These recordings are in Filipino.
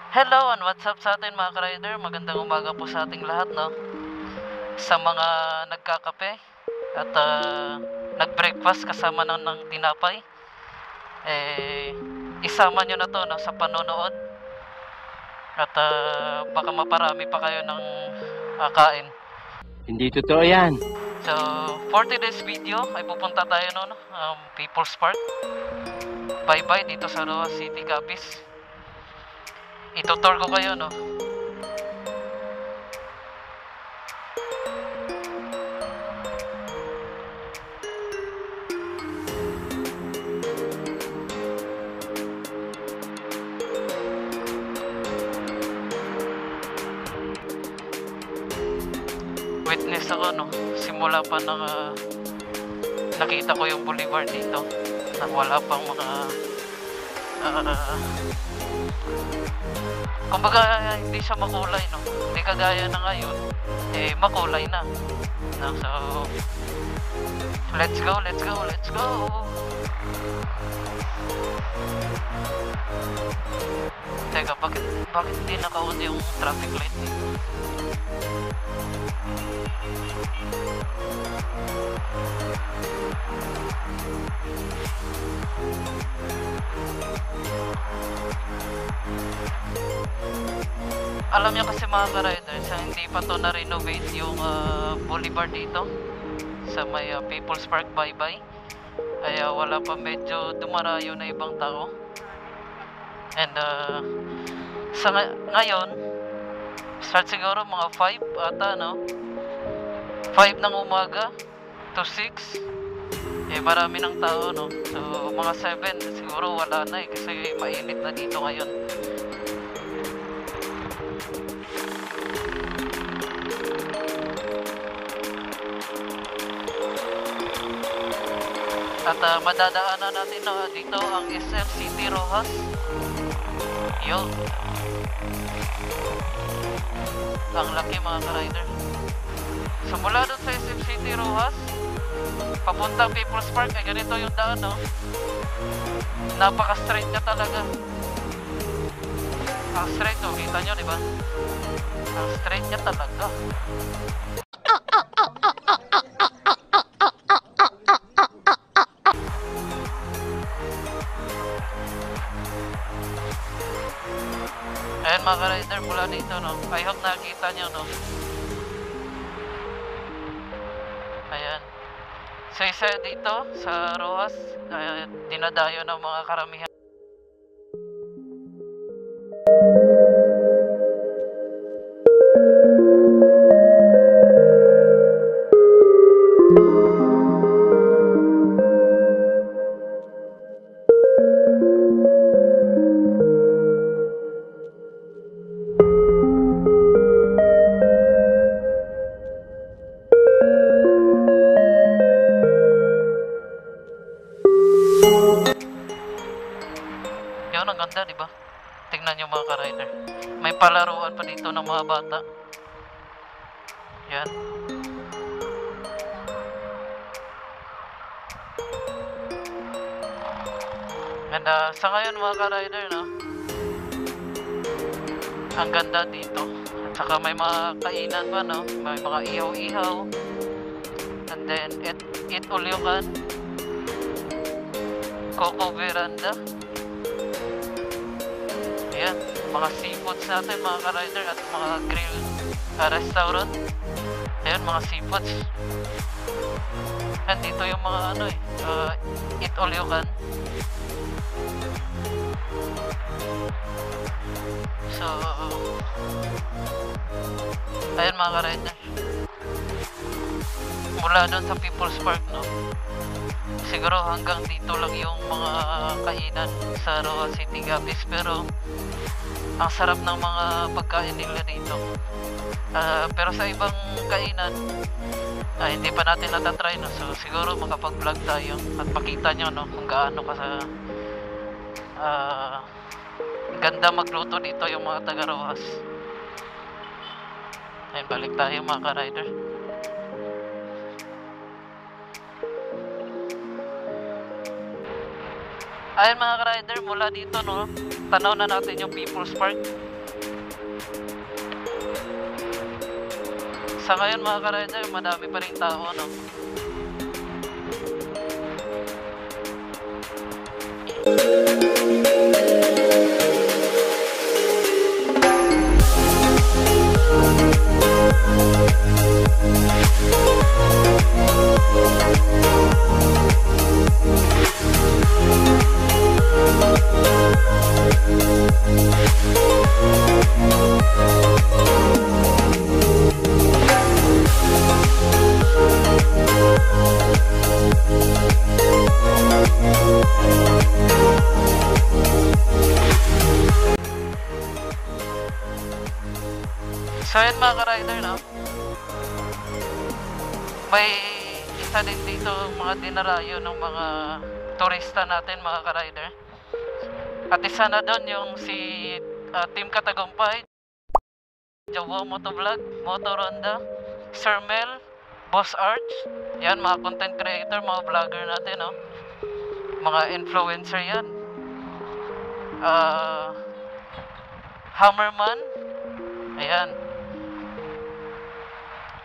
Hello and what's up sa atin mga ka-rider? Magandang umaga po sa ating lahat, no? Sa mga nagkakape at nag-breakfast kasama ng tinapay, isama nyo na to, no, sa panonood at baka maparami pa kayo ng kain. Hindi totoo yan. So, for today's video ay pupunta tayo no, People's Park. Bye-bye dito sa Roa City, Capiz. Itutur ko kayo, no? Witness ako, no? Simula pa nang nakita ko yung boulevard dito na wala pang mga kumbaga hindi siya makulay, no? Hindi kagaya na ngayon makulay na, no? So let's go. Teka, bakit hindi naka-on yung traffic light dito? Alam niyo kasi mga ka-riders, hindi pa to na-renovate yung boulevard dito sa may People's Park Bye-bye. Kaya wala pa, medyo dumarayo na ibang tao. And sa ngayon, start siguro mga 5 ata, no? 5 ng umaga to 6. Marami ng tao, no? So mga 7 siguro wala na kasi mainit na dito ngayon. At madadaanan natin dito ang SM City Rojas. Yun. Ang laki mga ka-rider. So mula doon sa SM City Rojas papuntang People's Park ay ganito yung daan, no? Napaka-straight niya talaga. Ang straight, oh, kita nyo, diba? Ang straight niya talaga. Ayan mga ka-rider, mula dito, no? I hope nakita nyo, no? Ayan. So isa dito sa Rojas, dinadayo ng mga karamihan. Yun, ang ganda, diba? Tingnan nyo mga ka-rider. May palaruan pa dito ng mga bata. Yan. And sa ngayon mga ka-rider, no? Ang ganda dito. At saka may mga kainan pa, no? May mga ihaw-ihaw. And then, eat all you can. Coco Veranda. Ayan, mga seafoods natin mga ka-rider at mga grill restaurant. Ayan, mga seafoods. And dito yung mga eat all you can. So ayan mga ka-rider, mula doon sa People's Park, no? Siguro hanggang dito lang yung mga kainan sa Roa City, Capiz. Pero ang sarap ng mga pagkain nila dito. Pero sa ibang kainan hindi pa natin natatry, no? So siguro makapag-vlog tayo at pakita nyo, no, kung gaano ka sa ganda magluto dito yung mga taga Rojas. Ayun, balik tayo mga ka-rider. Ayun mga ka-rider, mula dito, no, tanaw na natin yung People's Park. sa ngayon mga ka-rider, madami pa rin tao, no? So yan mga ka-rider, no? May isa din dito mga dinarayo ng mga turista natin mga ka-rider. At isa na doon yung si Team Katagumpay, Jowo Motovlog, Moto Ronda, Sir Mel, Boss Arch. Yan mga content creator, mga vlogger natin, no? Mga influencer yan. Hammerman. Ayan.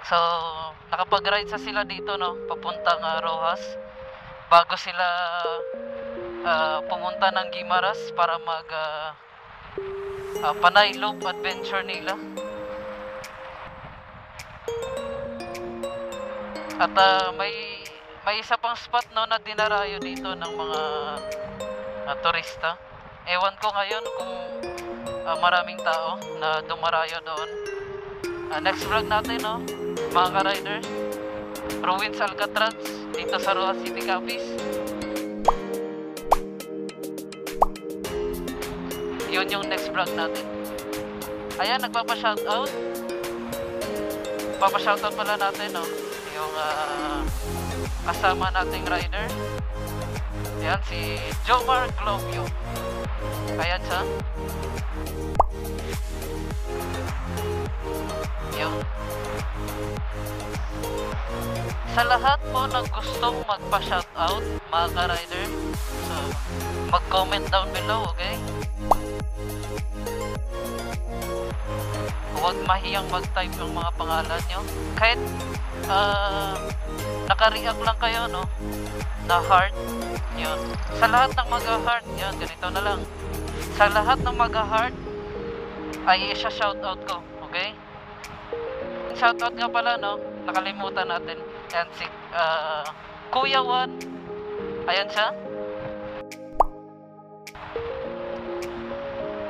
So, nakapag-ride sa sila dito, no? Papuntang Rojas. Bago sila pumunta ng Guimaras para mag Panay Loop adventure nila. At may isa pang spot, no, na dinarayo dito ng mga turista. Ewan ko ngayon kung maraming tao na dumarayo doon. Next vlog natin, no, mga ka-rider, Ruins Alcatraz dito sa Rojas City, Capiz. Yun yung next vlog natin. Ayan, nagpapa-shoutout. Papa-shoutout pala natin, no, yung kasama nating rider. Ayan, si Jomar Globio. Ayan siya. Yun. Sa lahat po ng gustong magpa-shoutout, mga ka-rider, so mag-comment down below, okay? Huwag mahiyang mag-type yung mga pangalan nyo. Kahit naka-react lang kayo, no, na heart. Yun. Sa lahat ng mag-heart, yan, ganito na lang. Sa lahat ng mag-heart, ay isa-shoutout ko, okay? Shoutout nga pala, no, nakalimutan natin. Yan si Kuya Juan. Ayan siya.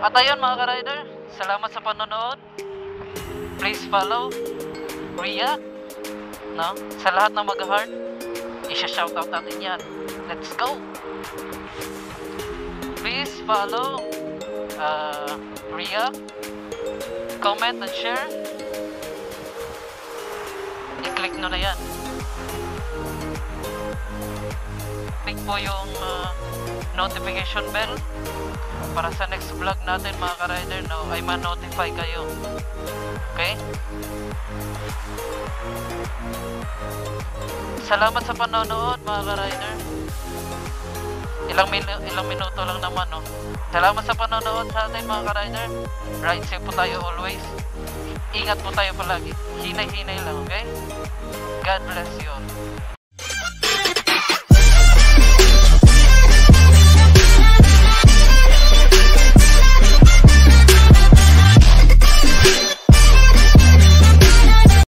At ayun mga ka-rider, salamat sa panonood. Please follow, react, no? Sa lahat ng mag-heart, isa-shoutout natin yan. Let's go! Please follow, react, comment and share. I-click nyo na yan. Click po yung notification bell para sa next vlog natin mga ka-rider, no, ay ma-notify kayo. Okay? Salamat sa panonood mga ka-rider. Ilang minuto lang naman, no. Salamat sa panonood sa atin mga ka-rider. Ride safe po tayo always. Ingat po tayo palagi. Hinay-hinay lang, okay? God bless you all.